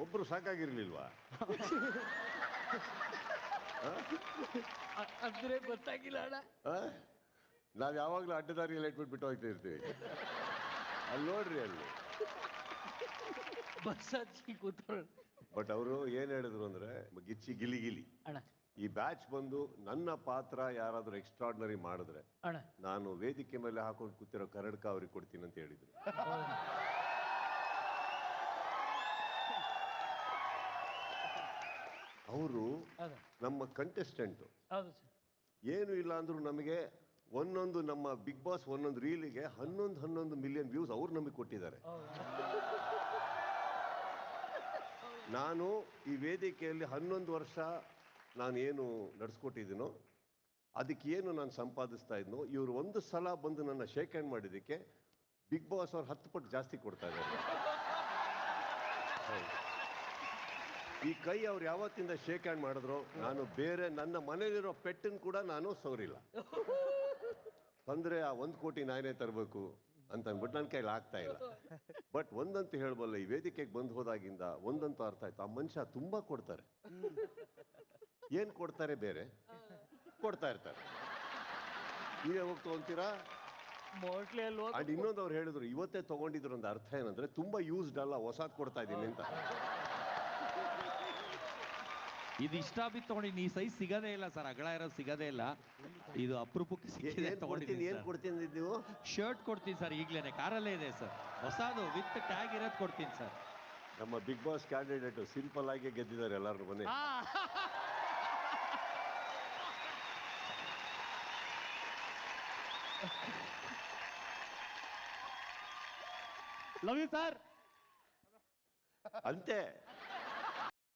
ಒಬ್ರು ಸಾಕಾಗಿರ್ಲಿಲ್ವಾ? ಅಂದ್ರೆ ಗೊತ್ತಾಗಿಲ್ಲ ಅಣ್ಣ. ನಾವು ಯಾವಾಗಲೂ ಅಡ್ಡದಾರಿಯಲ್ಲಿ ಇಟ್ಬಿಟ್ಟು ಹೋಗ್ತಾ ಇರ್ತೀವಿ. ಅಲ್ಲಿ ನೋಡ್ರಿ ಅಲ್ಲಿ ಬಸ್ ಹಚ್ಚಿ ಕೂತ್ಕೊಳ್ಳ. ಬಟ್ ಅವರು ಏನ್ ಹೇಳಿದ್ರು ಅಂದ್ರೆ ಗಿಚ್ಚಿ ಗಿಲಿ ಗಿಲಿ ಅಣ್ಣ ಈ ಬ್ಯಾಚ್ ಬಂದು ನನ್ನ ಪಾತ್ರ ಯಾರಾದ್ರೂ ಎಕ್ಸ್ಟ್ರಾರ್ಡಿನರಿ ಮಾಡಿದ್ರೆ ಅಣ್ಣ ನಾನು ವೇದಿಕೆ ಮೇಲೆ ಹಾಕೊಂಡು ಕೂತಿರೋ ಕನ್ನಡಕ ಅವ್ರಿಗೆ ಕೊಡ್ತೀನಿ ಅಂತ ಹೇಳಿದ್ರು. ಅವರು ನಮ್ಮ ಕಂಟೆಸ್ಟೆಂಟ್ ಏನು ಇಲ್ಲ ಅಂದ್ರೂ ನಮಗೆ ಒಂದೊಂದು ನಮ್ಮ ಬಿಗ್ ಬಾಸ್ ಒಂದೊಂದು ರೀಲಿಗೆ 11 ಮಿಲಿಯನ್ ವ್ಯೂಸ್ ಅವ್ರು ನಮಗೆ ಕೊಟ್ಟಿದ್ದಾರೆ. ನಾನು ಈ ವೇದಿಕೆಯಲ್ಲಿ 11 ವರ್ಷ ನಾನು ಏನು ನಡೆಸ್ಕೊಟ್ಟಿದ್ದೀನೋ ಅದಕ್ಕೇನು ನಾನು ಸಂಪಾದಿಸ್ತಾ ಇದ್ನೋ ಇವರು ಒಂದು ಸಲ ಬಂದು ನನ್ನ ಶೇಕ್ ಹ್ಯಾಂಡ್ ಮಾಡಿದ್ದಕ್ಕೆ ಬಿಗ್ ಬಾಸ್ ಅವ್ರು 10 ಪಟ್ಟು ಜಾಸ್ತಿ ಕೊಡ್ತಾ ಇದ್ದಾರೆ. ಈ ಕೈ ಅವ್ರು ಯಾವತ್ತಿಂದ ಶೇಕ್ ಹ್ಯಾಂಡ್ ಮಾಡಿದ್ರು ನಾನು ಬೇರೆ ನನ್ನ ಮನೇಲಿರೋ ಪೆಟ್ಟನ್ನು ಕೂಡ ನಾನು ಸೋರಿಲ್ಲ. ಅಂದ್ರೆ ಆ 1 ಕೋಟಿ ನಾನೇ ತರಬೇಕು ಅಂತ ಅಂದ್ಬಿಟ್ಟು ನನ್ನ ಕೈಲಿ ಆಗ್ತಾ ಇಲ್ಲ. ಬಟ್ ಒಂದಂತೂ ಹೇಳ್ಬಲ್ಲ, ಈ ವೇದಿಕೆಗೆ ಬಂದು ಹೋದಾಗಿಂದ ಒಂದಂತೂ ಅರ್ಥ ಆಯ್ತು, ಆ ಮನುಷ್ಯ ತುಂಬಾ ಕೊಡ್ತಾರೆ. ಏನ್ ಕೊಡ್ತಾರೆ ಬೇರೆ ಕೊಡ್ತಾ ಇರ್ತಾರೆ. ನೀವೇ ಹೋಗಿ ತಗೊಂತೀರಾ. ಅಂಡ್ ಇನ್ನೊಂದು ಅವ್ರು ಹೇಳಿದ್ರು ಇವತ್ತೇ ತಗೊಂಡಿದ್ರು ಅಂತ ಅರ್ಥ ಏನಂದ್ರೆ ತುಂಬಾ ಯೂಸ್ಡ್ ಅಲ್ಲ, ಹೊಸದ್ ಕೊಡ್ತಾ ಇದ್ದೀನಿ ಅಂತ. ಇದು ಇಷ್ಟ ಬಿತ್ತು ತಗೊಂಡಿ, ಈ ಸೈಜ್ ಸಿಗದೇ ಇಲ್ಲ ಸರ್, ಅಗಲ ಇರೋದು ಸಿಗದೇ ಇಲ್ಲ. ಇದು ಅಪರೂಪಕ್ಕೆ ಸಿಕ್ಕಿದೆ. ಏನ್ ಕೊಡ್ತೀನಿ ನೀವು? ಶರ್ಟ್ ಕೊಡ್ತೀನಿ ಸರ್, ಈಗ್ಲೇನೆ ಕಾರಲ್ಲೇ ಇದೆ ಸರ್, ಹೊಸದು ವಿತ್ ಟ್ಯಾಗ್ ಇರೋದು ಕೊಡ್ತೀನಿ ಸರ್. ನಮ್ಮ ಬಿಗ್ ಬಾಸ್ ಕ್ಯಾಂಡಿಡೇಟ್ ಸಿಂಪಲ್ ಆಗಿ ಗೆದ್ದಿದ್ದಾರೆ ಎಲ್ಲಾರು ಮನೆ. ಲವ್ ಯು ಸರ್ ಅಂತೆ